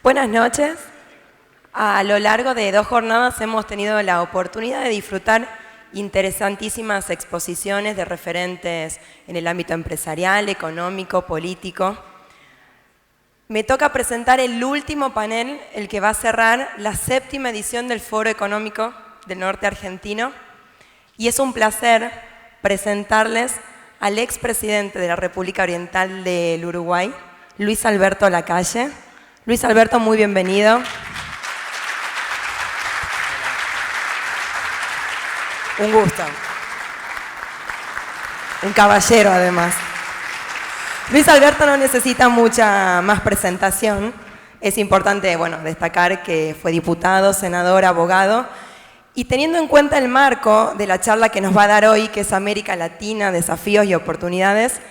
Buenas noches. A lo largo de 2 jornadas hemos tenido la oportunidad de disfrutar interesantísimas exposiciones de referentes en el ámbito empresarial, económico, político. Me toca presentar el último panel, el que va a cerrar la 7ª edición del Foro Económico del Norte Argentino. Y es un placer presentarles al expresidente de la República Oriental del Uruguay, Luis Alberto Lacalle. Luis Alberto, muy bienvenido. Un gusto. Un caballero, además. Luis Alberto no necesita mucha más presentación. Es importante, destacar que fue diputado, senador, abogado. Y teniendo en cuenta el marco de la charla que nos va a dar hoy, que es América Latina, desafíos y oportunidades,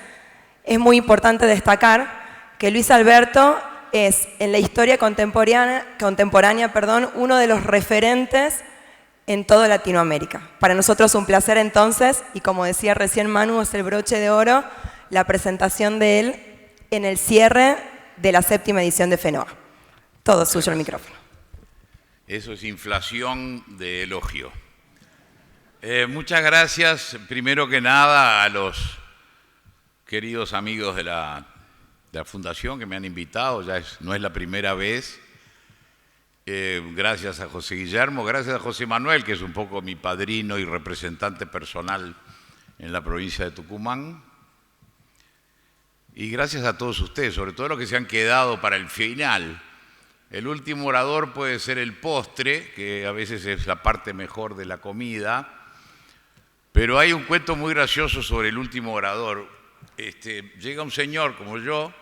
es muy importante destacar que Luis Alberto es, en la historia contemporánea, uno de los referentes en toda Latinoamérica. Para nosotros es un placer entonces, y como decía recién Manu, es el broche de oro, la presentación de él en el cierre de la 7ª edición de FENOA. Todo suyo el micrófono. Eso es inflación de elogio. Muchas gracias, primero que nada, a los queridos amigos de la Fundación que me han invitado, no es la primera vez. Gracias a José Guillermo, gracias a José Manuel, que es un poco mi padrino y representante personal en la provincia de Tucumán. Y gracias a todos ustedes, sobre todo los que se han quedado para el final. El último orador puede ser el postre, que a veces es la parte mejor de la comida, pero hay un cuento muy gracioso sobre el último orador. Llega un señor como yo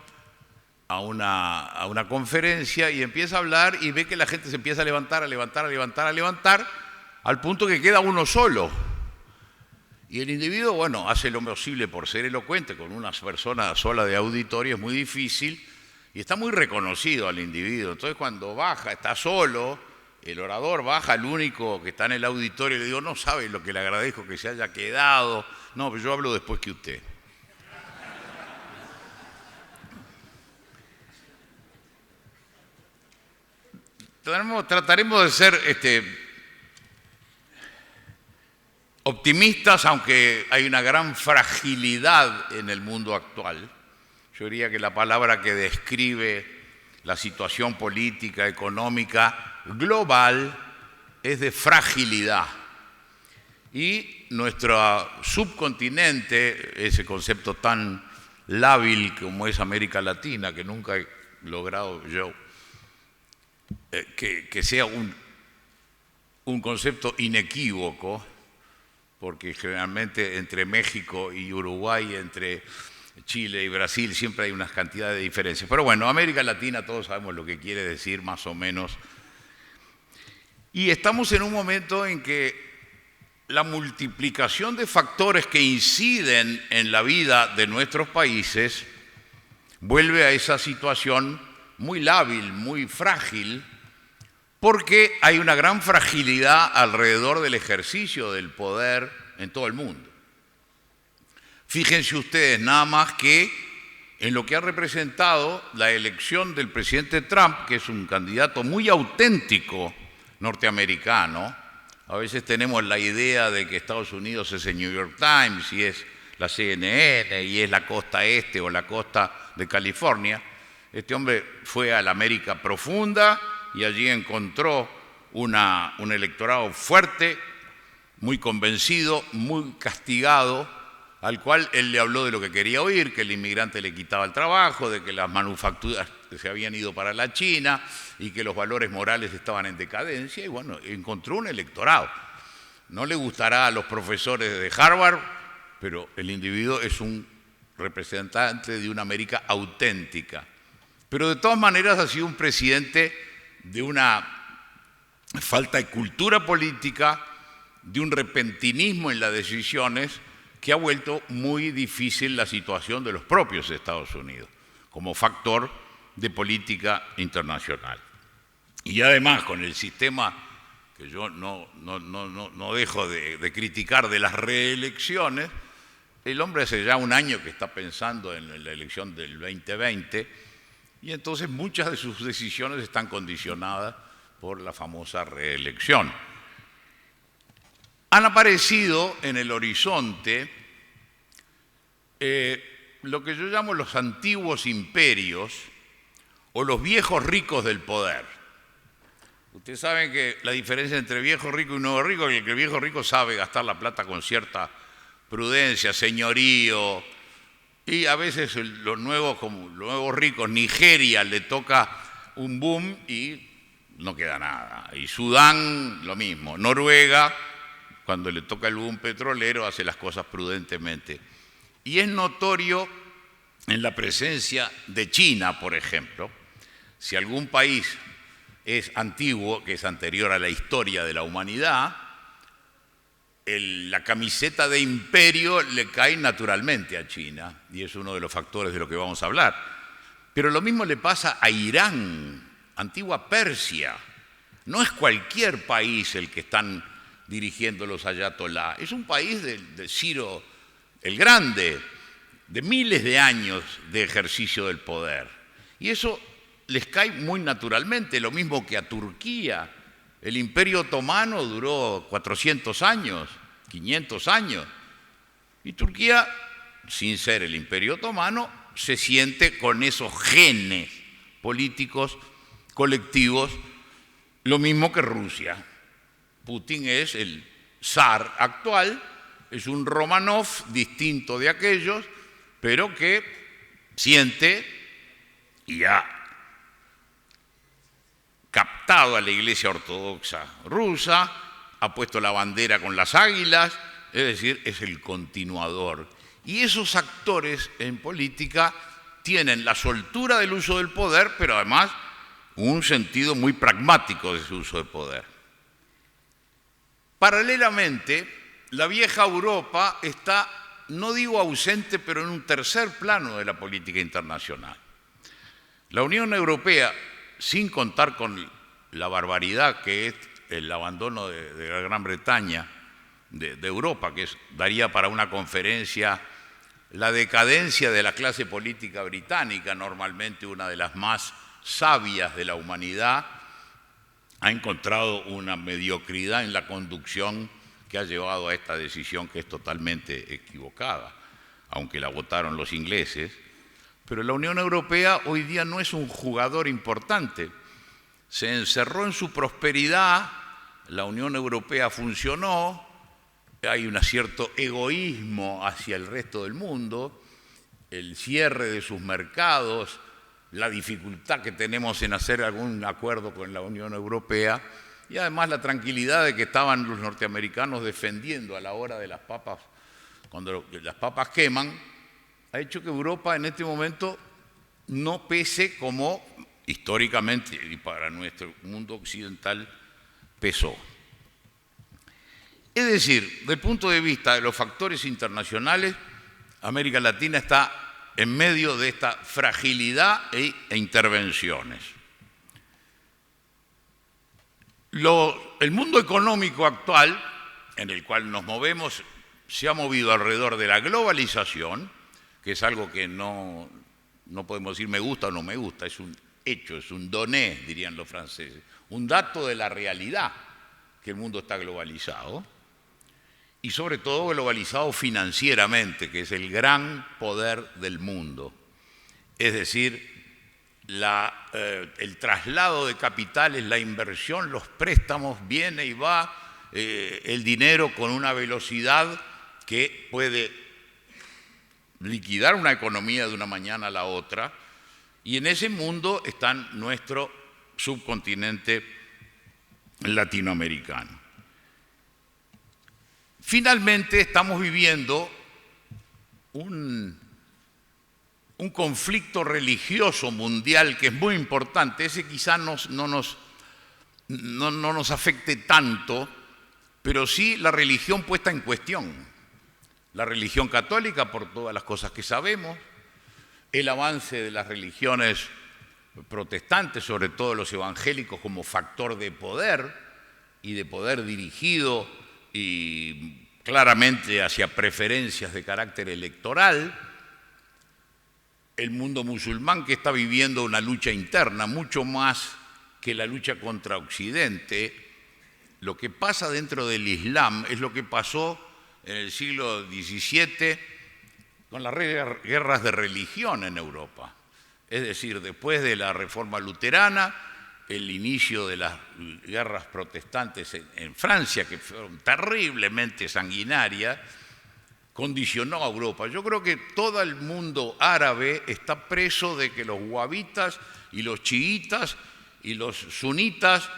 a una conferencia y empieza a hablar y ve que la gente se empieza a levantar, al punto que queda uno solo. Y el individuo, hace lo posible por ser elocuente, con una persona sola de auditorio es muy difícil y está muy reconocido al individuo. Entonces cuando baja, está solo, el orador baja, el único que está en el auditorio, y le digo, no sabe lo que le agradezco que se haya quedado. No, pero yo hablo después que usted. Trataremos de ser optimistas, aunque hay una gran fragilidad en el mundo actual. Yo diría que la palabra que describe la situación política, económica, global, es de fragilidad. Y nuestro subcontinente, ese concepto tan lábil como es América Latina, que nunca he logrado yo que sea un concepto inequívoco, porque generalmente entre México y Uruguay, entre Chile y Brasil, siempre hay unas cantidades de diferencias. Pero América Latina todos sabemos lo que quiere decir más o menos. Y estamos en un momento en que la multiplicación de factores que inciden en la vida de nuestros países vuelve a esa situación muy lábil, muy frágil, porque hay una gran fragilidad alrededor del ejercicio del poder en todo el mundo. Fíjense ustedes nada más que en lo que ha representado la elección del presidente Trump, que es un candidato muy auténtico norteamericano. A veces tenemos la idea de que Estados Unidos es el New York Times y es la CNN y es la costa este o la costa de California. Este hombre fue a la América profunda y allí encontró un electorado fuerte, muy convencido, muy castigado, al cual él le habló de lo que quería oír, que el inmigrante le quitaba el trabajo, de que las manufacturas se habían ido para la China y que los valores morales estaban en decadencia, y encontró un electorado. No le gustará a los profesores de Harvard, pero el individuo es un representante de una América auténtica. Pero de todas maneras ha sido un presidente de una falta de cultura política, de un repentinismo en las decisiones que ha vuelto muy difícil la situación de los propios Estados Unidos como factor de política internacional. Y además con el sistema que yo no dejo de criticar de las reelecciones, el hombre hace ya un año que está pensando en la elección del 2020 y entonces muchas de sus decisiones están condicionadas por la famosa reelección. Han aparecido en el horizonte lo que yo llamo los antiguos imperios o los viejos ricos del poder. Ustedes saben que la diferencia entre viejo rico y nuevo rico es que el viejo rico sabe gastar la plata con cierta prudencia, señorío, y a veces los nuevos, como los nuevos ricos, Nigeria le toca un boom y no queda nada. Y Sudán lo mismo. Noruega, cuando le toca el boom petrolero, hace las cosas prudentemente. Y es notorio en la presencia de China, por ejemplo. Si algún país es antiguo, que es anterior a la historia de la humanidad, la camiseta de imperio le cae naturalmente a China, y es uno de los factores de lo que vamos a hablar. Pero lo mismo le pasa a Irán, antigua Persia. No es cualquier país el que están dirigiendo los ayatolá, es un país de Ciro el Grande, de miles de años de ejercicio del poder. Y eso les cae muy naturalmente, lo mismo que a Turquía. El Imperio Otomano duró 400 años, 500 años. Y Turquía, sin ser el Imperio Otomano, se siente con esos genes políticos colectivos, lo mismo que Rusia. Putin es el zar actual, es un Romanov distinto de aquellos, pero que siente y ha captado a la Iglesia Ortodoxa rusa, ha puesto la bandera con las águilas, es decir, es el continuador. Y esos actores en política tienen la soltura del uso del poder, pero además un sentido muy pragmático de su uso de poder. Paralelamente, la vieja Europa está, no digo ausente, pero en un tercer plano de la política internacional. La Unión Europea, sin contar con la barbaridad que es el abandono de la Gran Bretaña, de Europa, que daría para una conferencia, la decadencia de la clase política británica, normalmente una de las más sabias de la humanidad, ha encontrado una mediocridad en la conducción que ha llevado a esta decisión que es totalmente equivocada, aunque la votaron los ingleses. Pero la Unión Europea hoy día no es un jugador importante. Se encerró en su prosperidad, la Unión Europea funcionó, hay un cierto egoísmo hacia el resto del mundo, el cierre de sus mercados, la dificultad que tenemos en hacer algún acuerdo con la Unión Europea y además la tranquilidad de que estaban los norteamericanos defendiendo a la hora de las papas, cuando las papas queman, ha hecho que Europa en este momento no pese como históricamente y para nuestro mundo occidental pesó. Es decir, desde el punto de vista de los factores internacionales, América Latina está en medio de esta fragilidad e intervenciones. El mundo económico actual, en el cual nos movemos, se ha movido alrededor de la globalización, que es algo que no podemos decir me gusta o no me gusta, es un hecho, es un donné, dirían los franceses, un dato de la realidad, que el mundo está globalizado, y sobre todo globalizado financieramente, que es el gran poder del mundo. Es decir, el traslado de capitales, la inversión, los préstamos, viene y va, el dinero con una velocidad que puede liquidar una economía de una mañana a la otra, y en ese mundo está nuestro subcontinente latinoamericano. Finalmente estamos viviendo un conflicto religioso mundial que es muy importante. Ese quizá no nos afecte tanto, pero sí la religión puesta en cuestión. La religión católica, por todas las cosas que sabemos, el avance de las religiones protestantes, sobre todo los evangélicos, como factor de poder y de poder dirigido y claramente hacia preferencias de carácter electoral, el mundo musulmán, que está viviendo una lucha interna, mucho más que la lucha contra Occidente. Lo que pasa dentro del Islam es lo que pasó en el siglo XVII con las guerras de religión en Europa. Es decir, después de la Reforma Luterana, el inicio de las guerras protestantes en Francia, que fueron terriblemente sanguinarias, condicionó a Europa. Yo creo que todo el mundo árabe está preso de que los wahabitas y los chiitas y los sunitas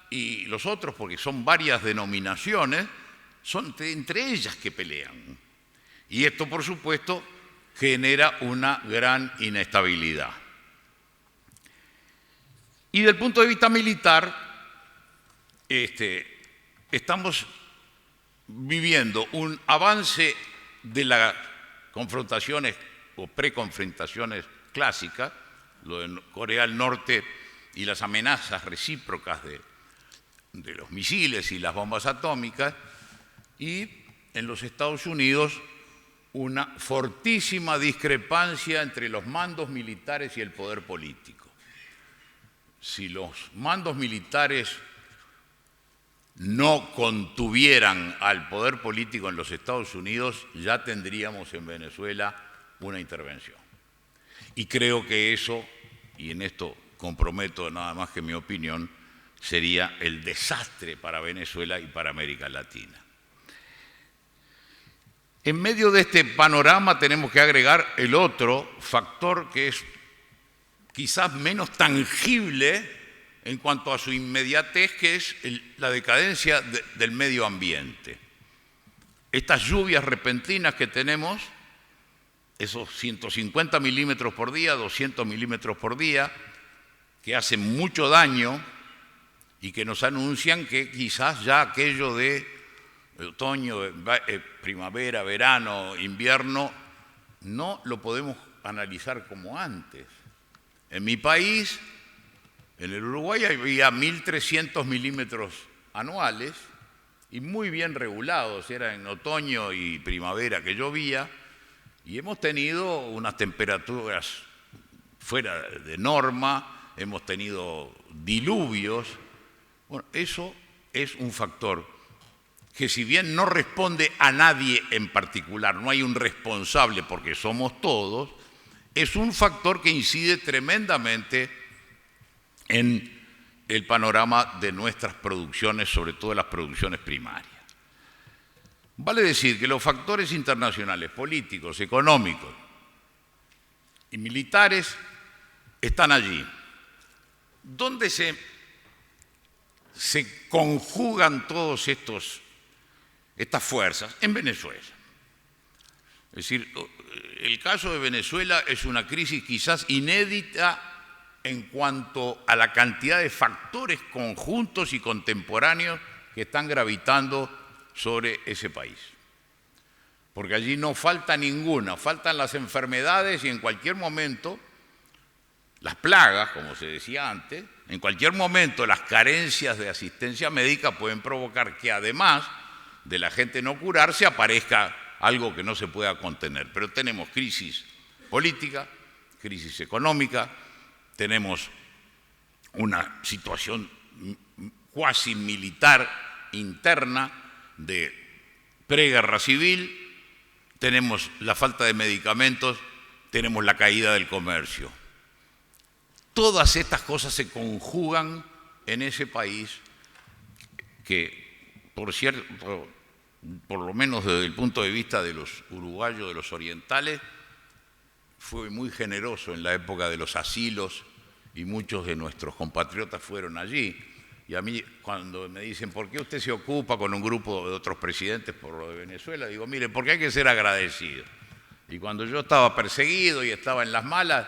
y los otros, porque son varias denominaciones, son entre ellas que pelean. Y esto, por supuesto, genera una gran inestabilidad. Y del punto de vista militar, estamos viviendo un avance de las confrontaciones o preconfrontaciones clásicas, lo de Corea del Norte y las amenazas recíprocas de los misiles y las bombas atómicas, y en los Estados Unidos una fortísima discrepancia entre los mandos militares y el poder político. Si los mandos militares no contuvieran al poder político en los Estados Unidos, ya tendríamos en Venezuela una intervención. Y creo que eso, y en esto comprometo nada más que mi opinión, sería el desastre para Venezuela y para América Latina. En medio de este panorama tenemos que agregar el otro factor que es quizás menos tangible en cuanto a su inmediatez, que es la decadencia del medio ambiente. Estas lluvias repentinas que tenemos, esos 150 milímetros por día, 200 milímetros por día, que hacen mucho daño y que nos anuncian que quizás ya aquello de otoño, primavera, verano, invierno, no lo podemos analizar como antes. En mi país, en el Uruguay, había 1.300 milímetros anuales y muy bien regulados, era en otoño y primavera que llovía, y hemos tenido unas temperaturas fuera de norma, hemos tenido diluvios. Bueno, eso es un factor que, si bien no responde a nadie en particular, no hay un responsable porque somos todos, es un factor que incide tremendamente en el panorama de nuestras producciones, sobre todo las producciones primarias. Vale decir que los factores internacionales, políticos, económicos y militares están allí. ¿Dónde se conjugan todas estas fuerzas? En Venezuela. Es decir, el caso de Venezuela es una crisis quizás inédita en cuanto a la cantidad de factores conjuntos y contemporáneos que están gravitando sobre ese país. Porque allí no falta ninguna, faltan las enfermedades y en cualquier momento, las plagas, como se decía antes, en cualquier momento las carencias de asistencia médica pueden provocar que, además de la gente no curarse, aparezca algo que no se pueda contener. Pero tenemos crisis política, crisis económica, tenemos una situación cuasi militar interna de preguerra civil, tenemos la falta de medicamentos, tenemos la caída del comercio. Todas estas cosas se conjugan en ese país que, por cierto, por lo menos desde el punto de vista de los uruguayos, de los orientales, fue muy generoso en la época de los asilos y muchos de nuestros compatriotas fueron allí. Y a mí, cuando me dicen, ¿por qué usted se ocupa con un grupo de otros presidentes por lo de Venezuela? Digo, mire, porque hay que ser agradecido. Y cuando yo estaba perseguido y estaba en las malas,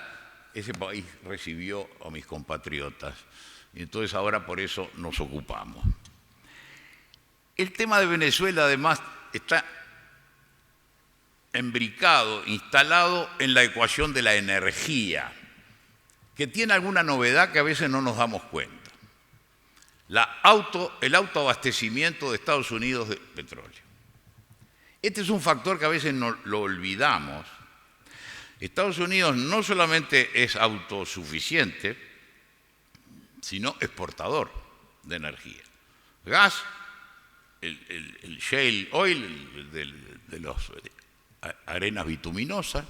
ese país recibió a mis compatriotas. Y entonces ahora por eso nos ocupamos. El tema de Venezuela, además, está embricado, instalado en la ecuación de la energía, que tiene alguna novedad que a veces no nos damos cuenta. El autoabastecimiento de Estados Unidos de petróleo. Este es un factor que a veces no lo olvidamos. Estados Unidos no solamente es autosuficiente, sino exportador de energía. Gas, el shale oil de las arenas bituminosas,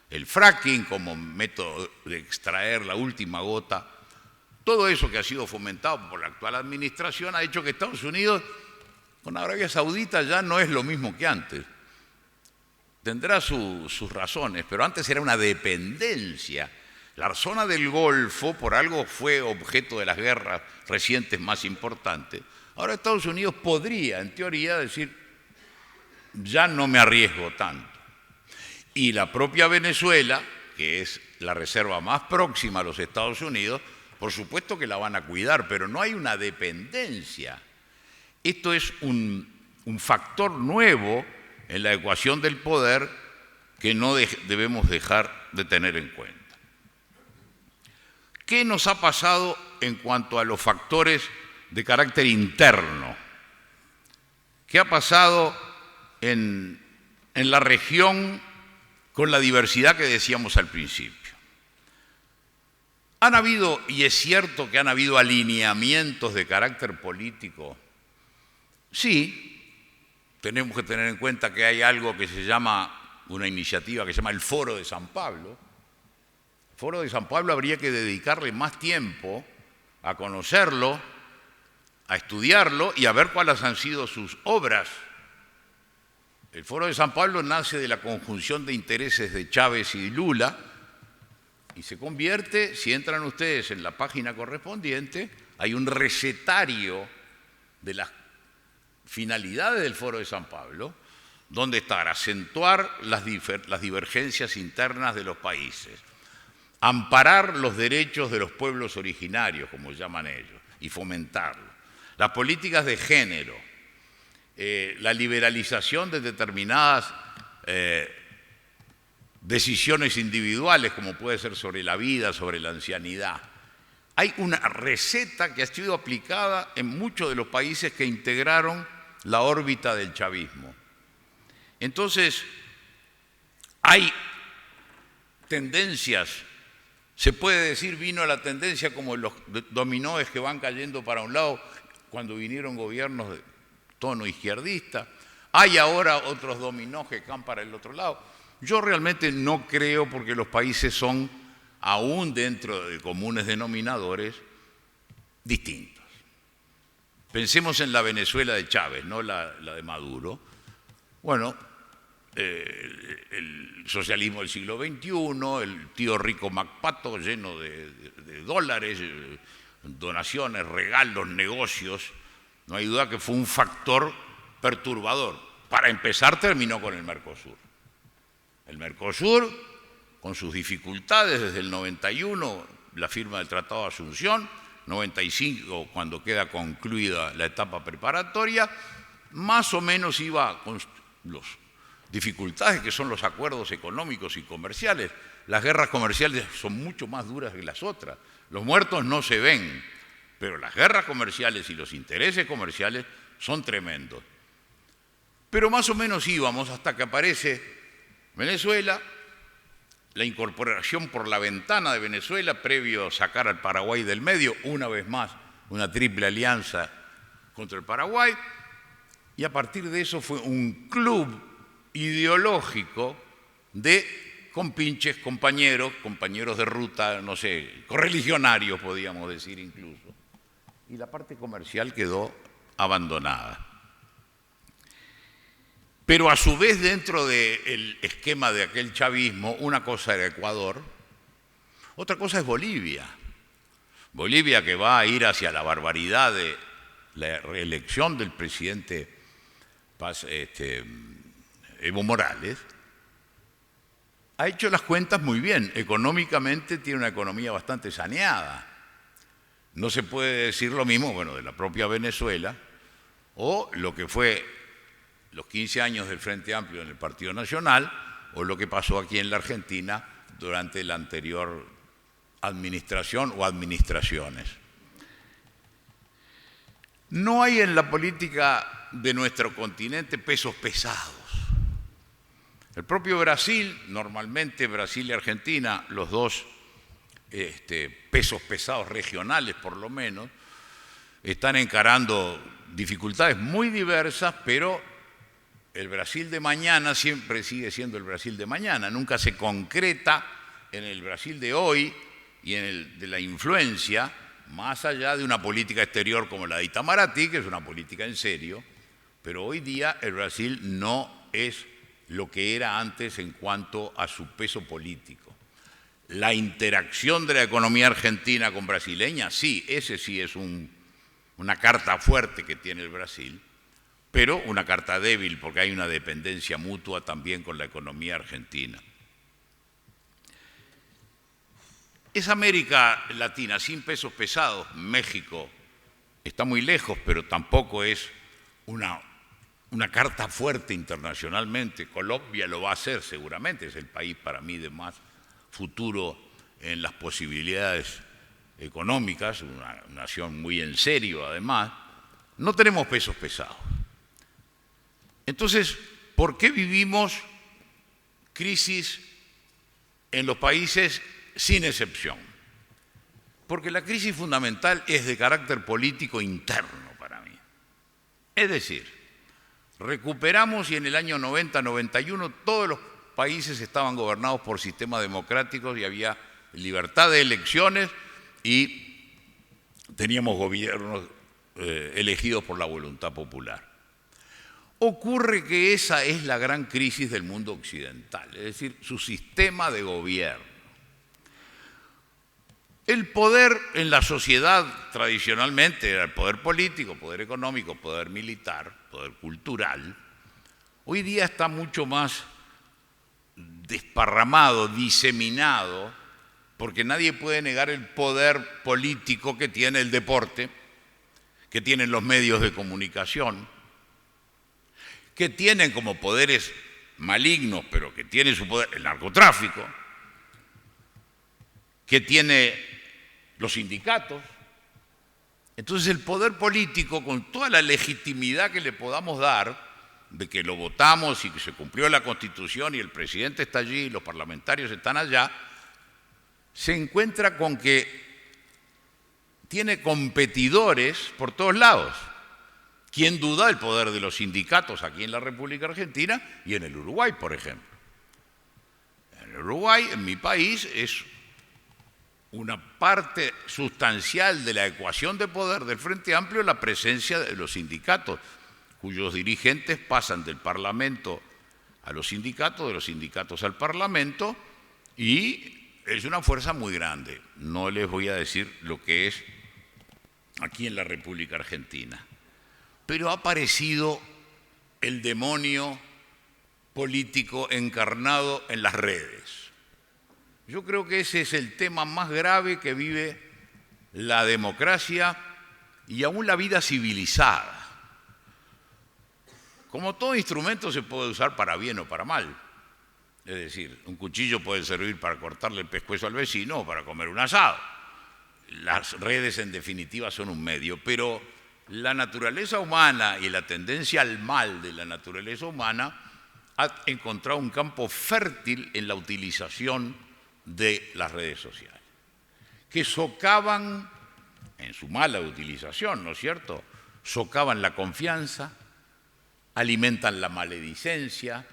el fracking como método de extraer la última gota, todo eso que ha sido fomentado por la actual administración ha hecho que Estados Unidos con Arabia Saudita ya no es lo mismo que antes. Tendrá sus razones, pero antes era una dependencia. La zona del Golfo por algo fue objeto de las guerras recientes más importantes. Ahora Estados Unidos podría, en teoría, decir, ya no me arriesgo tanto. Y la propia Venezuela, que es la reserva más próxima a los Estados Unidos, por supuesto que la van a cuidar, pero no hay una dependencia. Esto es un factor nuevo en la ecuación del poder que no debemos dejar de tener en cuenta. ¿Qué nos ha pasado en cuanto a los factores de carácter interno? ¿Qué ha pasado en la región con la diversidad que decíamos al principio? Han habido, y es cierto que han habido alineamientos de carácter político. Sí, tenemos que tener en cuenta que hay algo que se llama, una iniciativa que se llama el Foro de San Pablo. El Foro de San Pablo habría que dedicarle más tiempo a conocerlo, a estudiarlo y a ver cuáles han sido sus obras. El Foro de San Pablo nace de la conjunción de intereses de Chávez y Lula y se convierte, si entran ustedes en la página correspondiente, hay un recetario de las finalidades del Foro de San Pablo, donde está acentuar las divergencias internas de los países, amparar los derechos de los pueblos originarios, como llaman ellos, y fomentarlos, las políticas de género, la liberalización de determinadas decisiones individuales, como puede ser sobre la vida, sobre la ancianidad. Hay una receta que ha sido aplicada en muchos de los países que integraron la órbita del chavismo. Entonces, hay tendencias, se puede decir, vino la tendencia como los dominóes que van cayendo para un lado cuando vinieron gobiernos de tono izquierdista. Hay ahora otros dominós que caen para el otro lado. Yo realmente no creo, porque los países son, aún dentro de comunes denominadores, distintos. Pensemos en la Venezuela de Chávez, no la de Maduro. Bueno, el socialismo del siglo XXI, el tío rico MacPato lleno de dólares, donaciones, regalos, negocios. No hay duda que fue un factor perturbador. Para empezar, terminó con el Mercosur. El Mercosur, con sus dificultades desde el 91, la firma del Tratado de Asunción, 95, cuando queda concluida la etapa preparatoria, más o menos iba con las dificultades que son los acuerdos económicos y comerciales. Las guerras comerciales son mucho más duras que las otras. Los muertos no se ven, pero las guerras comerciales y los intereses comerciales son tremendos. Pero más o menos íbamos hasta que aparece Venezuela, la incorporación por la ventana de Venezuela, previo a sacar al Paraguay del medio, una vez más, una triple alianza contra el Paraguay, y a partir de eso fue un club ideológico de compinches, compañeros de ruta, no sé, correligionarios podíamos decir incluso. Y la parte comercial quedó abandonada. Pero a su vez, dentro del esquema de aquel chavismo, una cosa era Ecuador, otra cosa es Bolivia. Bolivia, que va a ir hacia la barbaridad de la reelección del presidente Evo Morales, ha hecho las cuentas muy bien. Económicamente tiene una economía bastante saneada. No se puede decir lo mismo, bueno, de la propia Venezuela o lo que fue los 15 años del Frente Amplio en el Partido Nacional o lo que pasó aquí en la Argentina durante la anterior administración o administraciones. No hay en la política de nuestro continente pesos pesados. El propio Brasil, normalmente Brasil y Argentina, los dos pesos pesados regionales por lo menos, están encarando dificultades muy diversas, pero el Brasil de mañana siempre sigue siendo el Brasil de mañana, nunca se concreta en el Brasil de hoy y en el de la influencia, más allá de una política exterior como la de Itamaraty, que es una política en serio, pero hoy día el Brasil no es lo que era antes en cuanto a su peso político. La interacción de la economía argentina con brasileña, sí, ese sí es una carta fuerte que tiene el Brasil, pero una carta débil porque hay una dependencia mutua también con la economía argentina. Es América Latina sin pesos pesados. México está muy lejos, pero tampoco es una carta fuerte internacionalmente. Colombia lo va a hacer seguramente, es el país para mí de más futuro en las posibilidades económicas, una nación muy en serio además. No tenemos pesos pesados. Entonces, ¿por qué vivimos crisis en los países sin excepción? Porque la crisis fundamental es de carácter político interno para mí. Es decir, recuperamos y en el año 90-91 todos los países estaban gobernados por sistemas democráticos y había libertad de elecciones y teníamos gobiernos elegidos por la voluntad popular. Ocurre que esa es la gran crisis del mundo occidental, es decir, su sistema de gobierno. El poder en la sociedad tradicionalmente era el poder político, poder económico, poder militar, poder cultural. Hoy día está mucho más desparramado, diseminado, porque nadie puede negar el poder político que tiene el deporte, que tienen los medios de comunicación, que tienen como poderes malignos, pero que tiene su poder el narcotráfico, que tiene los sindicatos. Entonces el poder político, con toda la legitimidad que le podamos dar, de que lo votamos y que se cumplió la Constitución y el presidente está allí y los parlamentarios están allá, se encuentra con que tiene competidores por todos lados. ¿Quién duda del poder de los sindicatos aquí en la República Argentina y en el Uruguay, por ejemplo? En el Uruguay, en mi país, es una parte sustancial de la ecuación de poder del Frente Amplio la presencia de los sindicatos, cuyos dirigentes pasan del Parlamento a los sindicatos, de los sindicatos al Parlamento, y es una fuerza muy grande. No les voy a decir lo que es aquí en la República Argentina. Pero ha aparecido el demonio político encarnado en las redes. Yo creo que ese es el tema más grave que vive la democracia y aún la vida civilizada. Como todo instrumento se puede usar para bien o para mal. Es decir, un cuchillo puede servir para cortarle el pescuezo al vecino o para comer un asado. Las redes en definitiva son un medio, pero la naturaleza humana y la tendencia al mal de la naturaleza humana ha encontrado un campo fértil en la utilización de las redes sociales, que socavan, en su mala utilización, ¿no es cierto?, socavan la confianza, alimentan la maledicencia,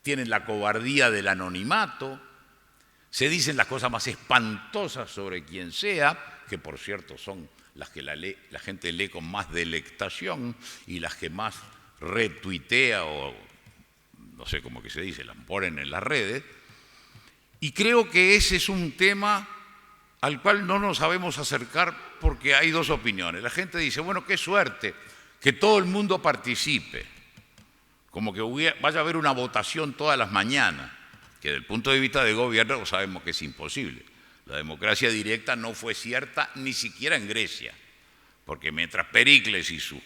tienen la cobardía del anonimato, se dicen las cosas más espantosas sobre quien sea, que por cierto son las que la gente lee con más delectación y las que más retuitea o no sé cómo que se dice, las ponen en las redes. Y creo que ese es un tema al cual no nos sabemos acercar porque hay dos opiniones. La gente dice, bueno, qué suerte que todo el mundo participe, como que vaya a haber una votación todas las mañanas, que desde el punto de vista de gobierno sabemos que es imposible. La democracia directa no fue cierta ni siquiera en Grecia, porque mientras Pericles y sus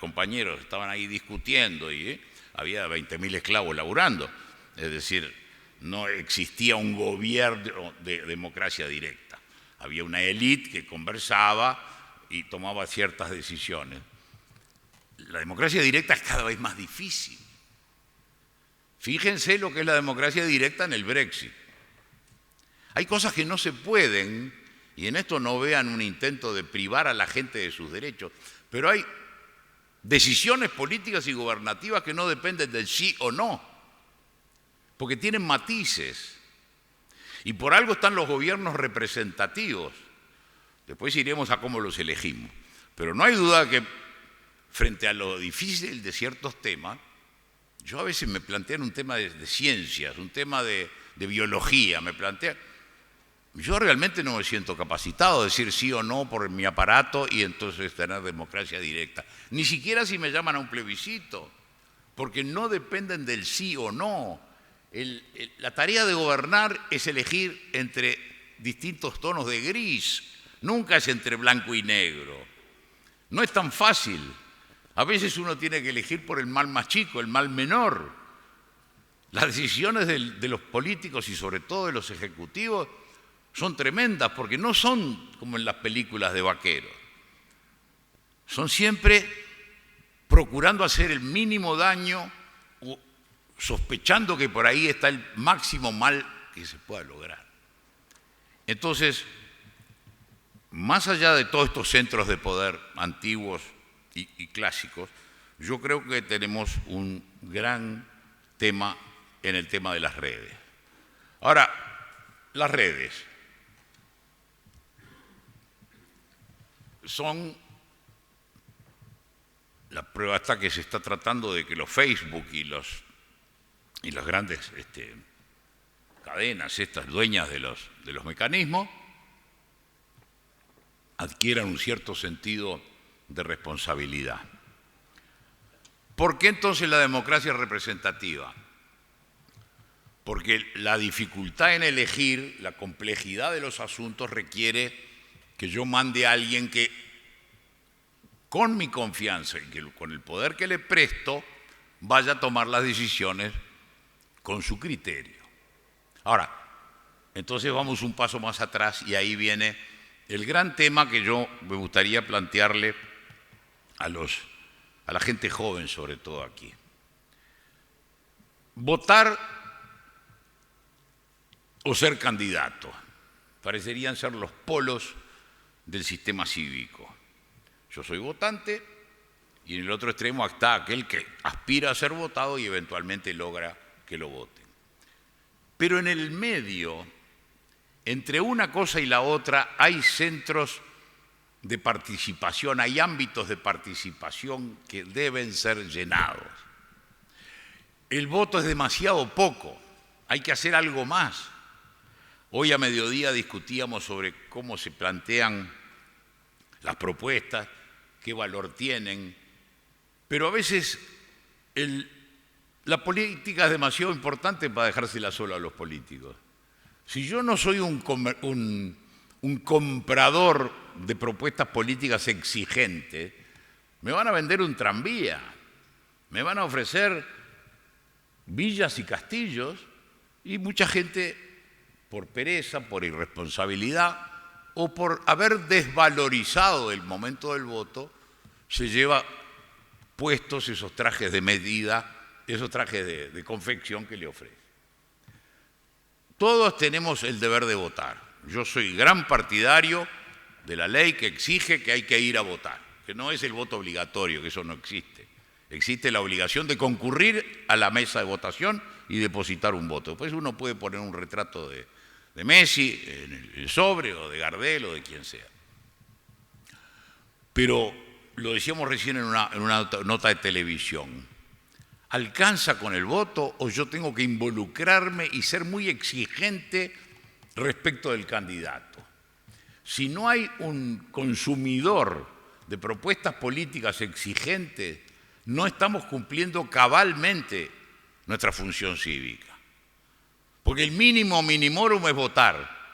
compañeros estaban ahí discutiendo y había 20.000 esclavos laburando, es decir, no existía un gobierno de democracia directa. Había una élite que conversaba y tomaba ciertas decisiones. La democracia directa es cada vez más difícil. Fíjense lo que es la democracia directa en el Brexit. Hay cosas que no se pueden, y en esto no vean un intento de privar a la gente de sus derechos, pero hay decisiones políticas y gubernativas que no dependen del sí o no, porque tienen matices. Y por algo están los gobiernos representativos. Después iremos a cómo los elegimos. Pero no hay duda que frente a lo difícil de ciertos temas, yo a veces me plantean un tema de ciencias, un tema de biología, yo realmente no me siento capacitado a decir sí o no por mi aparato y entonces tener democracia directa. Ni siquiera si me llaman a un plebiscito, porque no dependen del sí o no. La tarea de gobernar es elegir entre distintos tonos de gris, nunca es entre blanco y negro. No es tan fácil. A veces uno tiene que elegir por el mal más chico, el mal menor. Las decisiones de los políticos y sobre todo de los ejecutivos son tremendas porque no son como en las películas de vaqueros. Son siempre procurando hacer el mínimo daño o sospechando que por ahí está el máximo mal que se pueda lograr. Entonces, más allá de todos estos centros de poder antiguos y clásicos, yo creo que tenemos un gran tema en el tema de las redes. Ahora, las redes son, la prueba está que se está tratando de que los Facebook y las grandes cadenas, estas dueñas de los mecanismos, adquieran un cierto sentido de responsabilidad. ¿Por qué entonces la democracia representativa? Porque la dificultad en elegir, la complejidad de los asuntos requiere que yo mande a alguien que, con mi confianza y con el poder que le presto, vaya a tomar las decisiones con su criterio. Ahora, entonces vamos un paso más atrás y ahí viene el gran tema que yo me gustaría plantearle a la gente joven, sobre todo aquí. Votar o ser candidato parecerían ser los polos del sistema cívico. Yo soy votante y en el otro extremo está aquel que aspira a ser votado y eventualmente logra que lo voten. Pero en el medio, entre una cosa y la otra, hay centros de participación, hay ámbitos de participación que deben ser llenados. El voto es demasiado poco, hay que hacer algo más. Hoy a mediodía discutíamos sobre cómo se plantean las propuestas, qué valor tienen, pero a veces la política es demasiado importante para dejársela sola a los políticos. Si yo no soy un comprador de propuestas políticas exigentes, me van a vender un tranvía, me van a ofrecer villas y castillos y mucha gente, por pereza, por irresponsabilidad o por haber desvalorizado el momento del voto, se lleva puestos esos trajes de medida, esos trajes de confección que le ofrece. Todos tenemos el deber de votar. Yo soy gran partidario de la ley que exige que hay que ir a votar, que no es el voto obligatorio, que eso no existe. Existe la obligación de concurrir a la mesa de votación y depositar un voto. Después uno puede poner un retrato de Messi en el sobre o de Gardel o de quien sea. Pero lo decíamos recién en una nota de televisión. ¿Alcanza con el voto o yo tengo que involucrarme y ser muy exigente respecto del candidato? Si no hay un consumidor de propuestas políticas exigentes, no estamos cumpliendo cabalmente nuestra función cívica. Porque el mínimo minimorum es votar.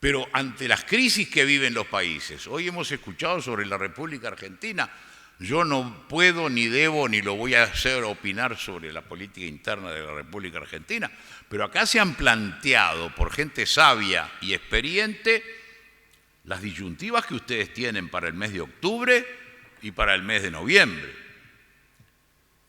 Pero ante las crisis que viven los países, hoy hemos escuchado sobre la República Argentina, yo no puedo, ni debo, ni lo voy a hacer opinar sobre la política interna de la República Argentina, pero acá se han planteado por gente sabia y experiente las disyuntivas que ustedes tienen para el mes de octubre y para el mes de noviembre.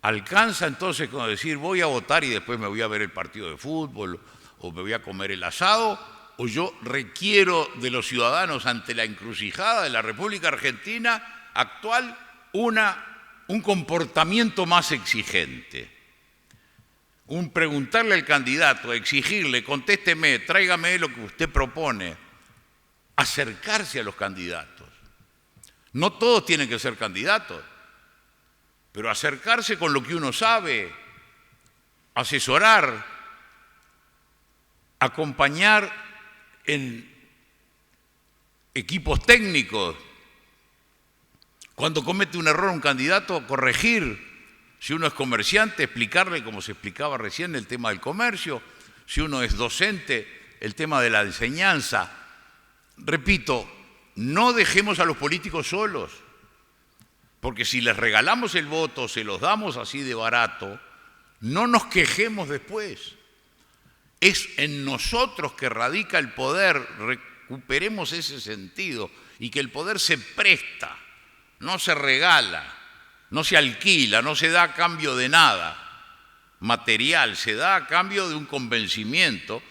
¿Alcanza entonces con decir voy a votar y después me voy a ver el partido de fútbol o me voy a comer el asado? ¿O yo requiero de los ciudadanos ante la encrucijada de la República Argentina actual un comportamiento más exigente? Un preguntarle al candidato, exigirle, contésteme, tráigame lo que usted propone, acercarse a los candidatos. No todos tienen que ser candidatos, pero acercarse con lo que uno sabe, asesorar, acompañar en equipos técnicos. Cuando comete un error un candidato, corregir. Si uno es comerciante, explicarle, como se explicaba recién, el tema del comercio. Si uno es docente, el tema de la enseñanza. Repito, no dejemos a los políticos solos, porque si les regalamos el voto, se los damos así de barato, no nos quejemos después. Es en nosotros que radica el poder, recuperemos ese sentido, y que el poder se presta, no se regala. No se alquila, no se da a cambio de nada material, se da a cambio de un convencimiento,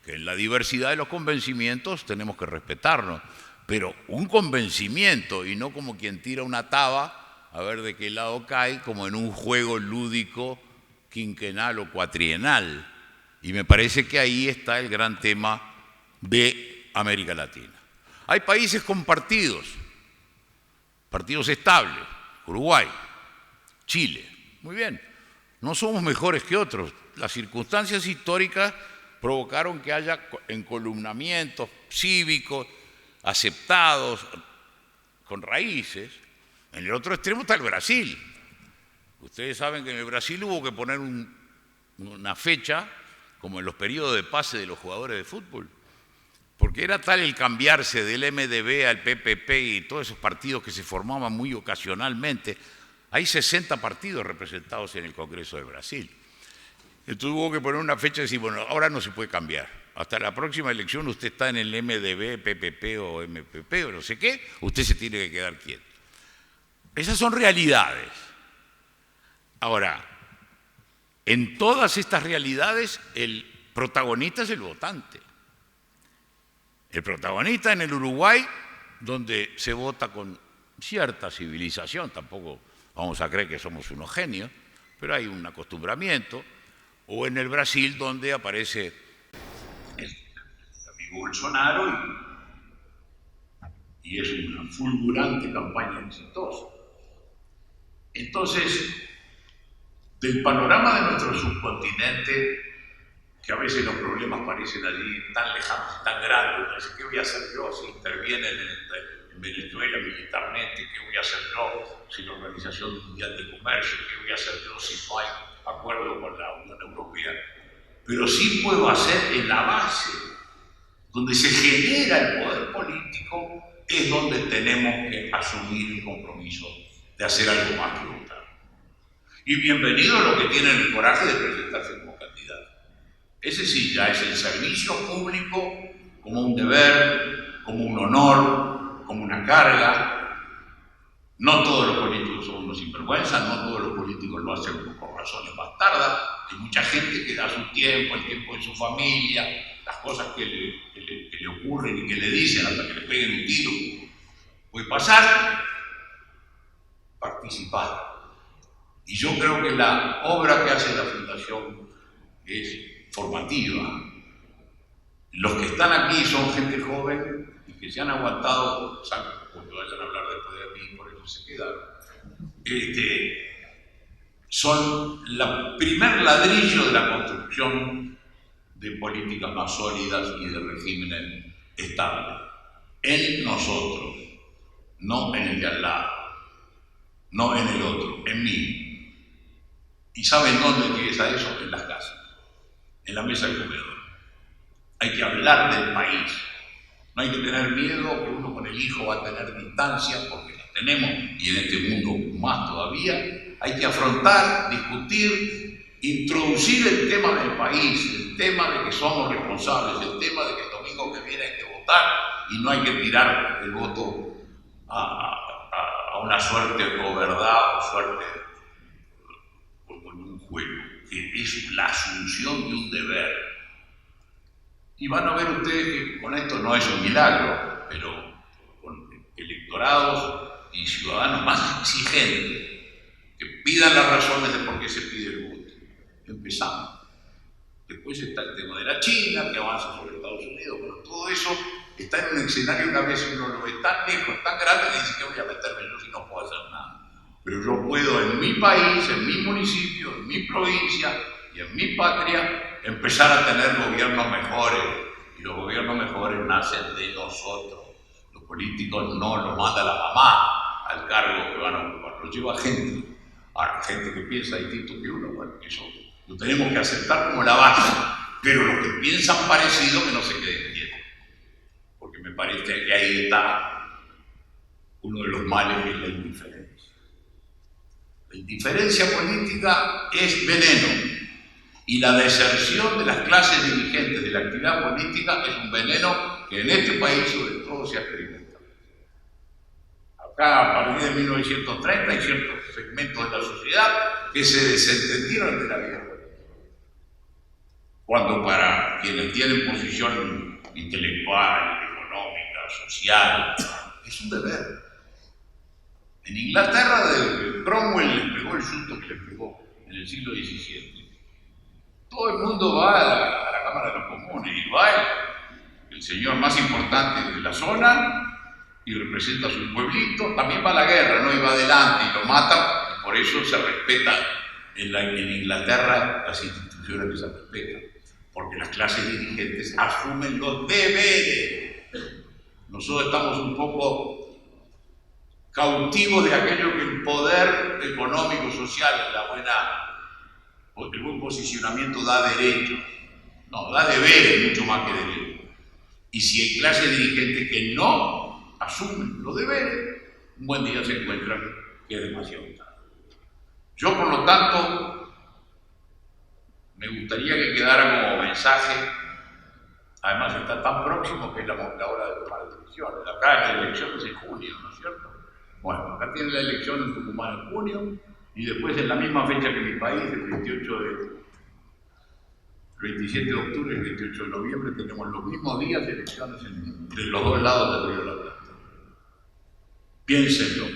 que en la diversidad de los convencimientos tenemos que respetarnos, pero un convencimiento y no como quien tira una taba a ver de qué lado cae, como en un juego lúdico quinquenal o cuatrienal. Y me parece que ahí está el gran tema de América Latina. Hay países con partidos estables, Uruguay, Chile, muy bien, no somos mejores que otros. Las circunstancias históricas provocaron que haya encolumnamientos cívicos aceptados, con raíces. En el otro extremo está el Brasil. Ustedes saben que en el Brasil hubo que poner una fecha, como en los periodos de pase de los jugadores de fútbol, porque era tal el cambiarse del MDB al PPP y todos esos partidos que se formaban muy ocasionalmente. Hay 60 partidos representados en el Congreso de Brasil. Entonces hubo que poner una fecha y decir, bueno, ahora no se puede cambiar. Hasta la próxima elección usted está en el MDB, PPP o MPP o no sé qué, usted se tiene que quedar quieto. Esas son realidades. Ahora, en todas estas realidades, el protagonista es el votante. El protagonista en el Uruguay, donde se vota con cierta civilización, tampoco vamos a creer que somos unos genios, pero hay un acostumbramiento, o en el Brasil, donde aparece el amigo Bolsonaro y es una fulgurante campaña exitosa. Entonces, del panorama de nuestro subcontinente, que a veces los problemas parecen allí tan lejanos y tan grandes, ¿qué voy a hacer yo si interviene en Venezuela militarmente? ¿Qué voy a hacer yo si la Organización Mundial de Comercio? ¿Qué voy a hacer yo si no hay acuerdo con la Unión Europea? Pero sí puedo hacer en la base, donde se genera el poder político, es donde tenemos que asumir el compromiso de hacer algo más que votar. Y bienvenido a los que tienen el coraje de presentarse como candidato. Ese sí ya es el servicio público como un deber, como un honor, como una carga. No todos los políticos son unos sinvergüenzas, no todos los políticos lo hacen por razones bastardas. Hay mucha gente que da su tiempo, el tiempo de su familia, las cosas que le ocurren y que le dicen hasta que le peguen un tiro. Puede pasar, participar. Y yo creo que la obra que hace la Fundación es formativa. Los que están aquí son gente joven y que se han aguantado, saben, porque vayan a hablar después de mí, por eso se quedaron. Son el primer ladrillo de la construcción de políticas más sólidas y de regímenes estables. En nosotros, no en el de al lado, no en el otro, en mí. ¿Y saben dónde empieza eso? En las casas, en la mesa del comedor. Hay que hablar del país. No hay que tener miedo que uno con el hijo va a tener distancia, porque la tenemos, y en este mundo más todavía. Hay que afrontar, discutir, introducir el tema del país, el tema de que somos responsables, el tema de que el domingo que viene hay que votar y no hay que tirar el voto a una suerte o verdad o suerte que es la asunción de un deber. Y van a ver ustedes que con esto no es un milagro, pero con electorados y ciudadanos más exigentes que pidan las razones de por qué se pide el voto. Empezamos. Después está el tema de la China, que avanza sobre Estados Unidos, pero todo eso está en un escenario que a veces uno lo ve tan lejos, tan grande, que dice que voy a meterme yo si no puedo hacer nada. Pero yo puedo en mi país, en mi municipio, en mi provincia y en mi patria empezar a tener gobiernos mejores. Y los gobiernos mejores nacen de nosotros. Los políticos no los manda la mamá al cargo que van a ocupar, los lleva gente. Ahora, gente que piensa distinto que uno, bueno, eso lo tenemos que aceptar como la base, pero los que piensan parecido que no se queden quietos, porque me parece que ahí está uno de los males, que es la indiferencia. La indiferencia política es veneno, y la deserción de las clases dirigentes de la actividad política es un veneno que en este país sobre todo se ha experimentado. Acá, a partir de 1930, hay ciertos segmentos de la sociedad que se desentendieron de la vida política. Cuando para quienes tienen posición intelectual, económica, social, es un deber. En Inglaterra, Cromwell les pegó el susto que les pegó en el siglo XVII. Todo el mundo va a la Cámara de los Comunes y va el señor más importante de la zona y representa a su pueblito, también va a la guerra, no iba adelante y lo matan, y por eso se respeta en Inglaterra las instituciones que se respetan, porque las clases dirigentes asumen los deberes. Nosotros estamos un poco cautivos de aquello que el poder económico, social, el buen posicionamiento da derechos. No, da deberes mucho más que derechos. Y si hay clases dirigentes que no asumen los deberes, un buen día se encuentran que es demasiado tarde. Yo, por lo tanto, me gustaría que quedara como mensaje, además está tan próximo que es la hora de tomar decisiones. Acá la elección es en junio, ¿no es cierto? Bueno, acá tiene la elección en Tucumán en junio, y después en la misma fecha que mi país, el 27 de octubre y el 28 de noviembre, tenemos los mismos días de elecciones de los dos lados del Río de la Plata. Piénsenlo.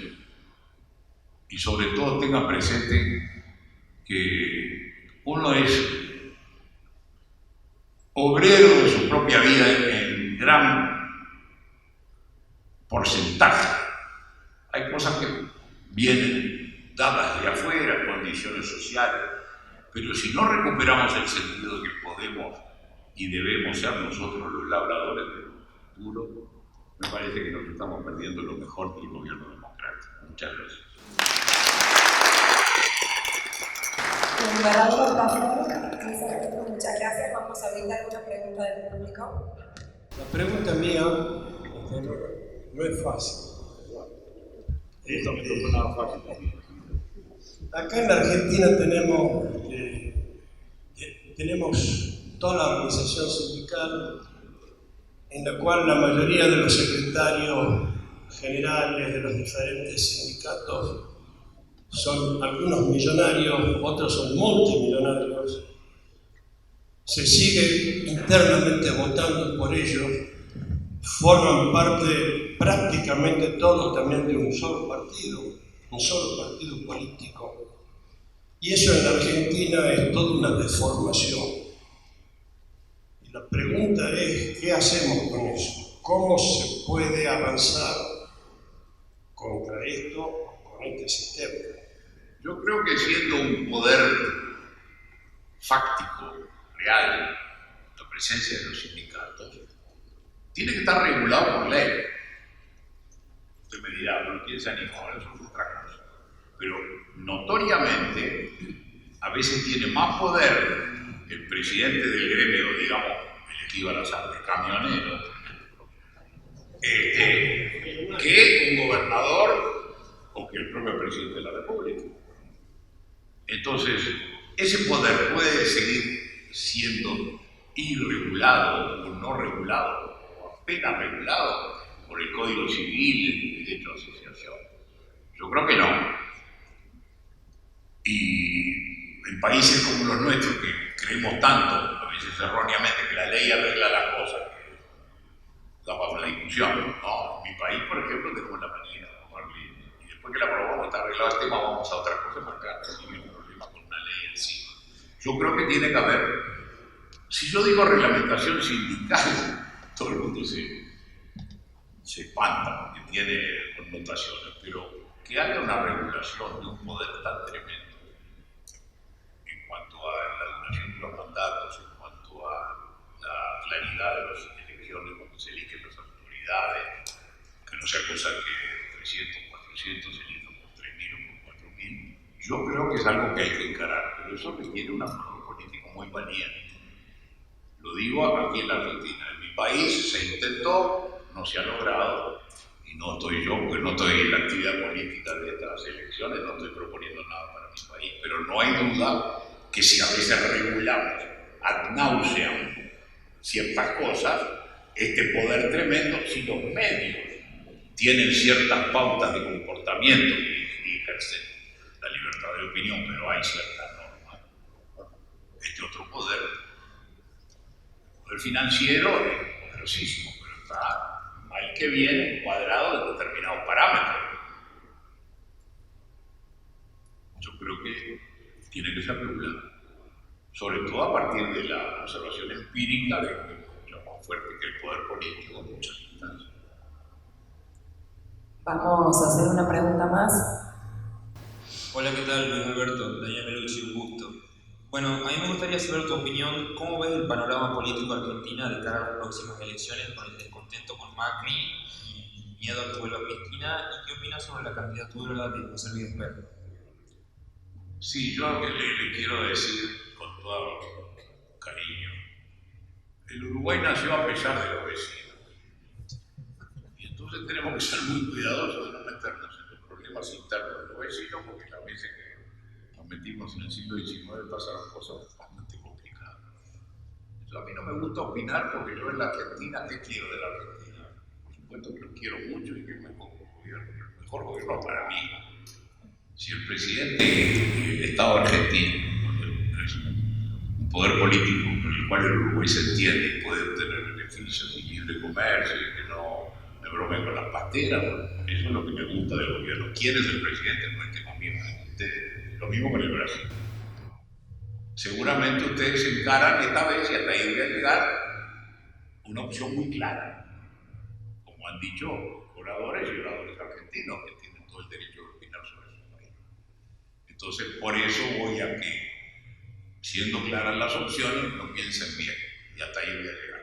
Y sobre todo tengan presente que uno es obrero de su propia vida en gran porcentaje. Hay cosas que vienen dadas de afuera, condiciones sociales, pero si no recuperamos el sentido de que podemos y debemos ser nosotros los labradores del futuro, me parece que nos estamos perdiendo lo mejor del gobierno democrático. Muchas gracias. Muchas gracias. Vamos a brindar una pregunta del público. La pregunta mía no es fácil. Esto me tocó nada fácil también. Acá en la Argentina tenemos toda la organización sindical, en la cual la mayoría de los secretarios generales de los diferentes sindicatos son algunos millonarios, otros son multimillonarios. Se sigue internamente votando por ellos, forman parte prácticamente todos también de un solo partido político. Y eso en la Argentina es toda una deformación. Y la pregunta es, ¿qué hacemos con eso? ¿Cómo se puede avanzar contra esto, con este sistema? Yo creo que siendo un poder fáctico, real, la presencia de los sindicatos, tiene que estar regulado por ley. Usted me dirá, ¿pero quién se animó? Eso es otra cosa. Pero notoriamente, a veces tiene más poder el presidente del gremio, digamos, el que iba a las artes, camionero, que un gobernador o que el propio presidente de la República. Entonces, ese poder puede seguir siendo irregulado o no regulado, o apenas regulado por el Código Civil, el derecho a asociación. Yo creo que no. Y en países como los nuestros, que creemos tanto, a veces erróneamente, que la ley arregla las cosas, que da para una discusión, ¿no? En mi país, por ejemplo, tenemos la manía, y después que la aprobamos, está arreglado el tema, vamos a otra cosa, porque acá tenemos un problema con una ley encima. Yo creo que tiene que haber, si yo digo reglamentación sindical, todo el mundo se espanta porque tiene connotaciones, pero que haya una regulación de un poder tan tremendo en cuanto a la duración de los mandatos, en cuanto a la claridad de las elecciones cuando se eligen las autoridades, que no sea cosa que 300, 400 se elijan por 3.000 o por 4.000. Yo creo que es algo que hay que encarar, pero eso requiere un acuerdo político muy valiente. Lo digo aquí en la Argentina. En mi país se intentó, no se ha logrado, y no estoy yo, porque no estoy en la actividad política de estas elecciones, no estoy proponiendo nada para mi país, pero no hay duda que si a veces regulamos ad nauseam ciertas cosas, este poder tremendo, si los medios tienen ciertas pautas de comportamiento y ejercen la libertad de opinión, pero hay ciertas normas, este otro poder, el poder financiero es poderosísimo, pero está mal que viene cuadrado de determinados parámetros. Yo creo que tiene que ser regulado, sobre todo a partir de la observación empírica de que es mucho más fuerte que el poder político en muchas instancias. Vamos a hacer una pregunta más. Hola, ¿qué tal? Luis Alberto, Daniel Melucci, un gusto. Bueno, a mí me gustaría saber tu opinión. ¿Cómo ves el panorama político de Argentina de cara a las próximas elecciones con el descontento con Macri y miedo a que vuelva a Cristina? ¿Y qué opinas sobre la candidatura de José Luis Esper? Sí, yo le quiero decir con todo cariño, el Uruguay nació a pesar de los vecinos. Y entonces tenemos que ser muy cuidadosos de no meternos en los problemas internos de los vecinos, porque las veces que nos metimos en el siglo XIX pasaron cosas bastante complicadas. Entonces, a mí no me gusta opinar porque yo en la Argentina, ¿qué quiero de la Argentina? Por supuesto que lo quiero mucho y que es el mejor gobierno para mí. Si el presidente del Estado argentino es un poder político con el cual el Uruguay se entiende y puede obtener beneficios y libre comercio y que no me bromeen con las pasteras, eso es lo que me gusta del gobierno. ¿Quién es el presidente? No es tema mío. Lo mismo con el Brasil. Seguramente ustedes encaran esta vez, y hasta ahí voy a llegar, una opción muy clara, como han dicho oradores y oradores argentinos que tienen todo el derecho de opinar sobre su país. Entonces, por eso voy a que, siendo claras las opciones, no piensen bien, y hasta ahí voy a llegar.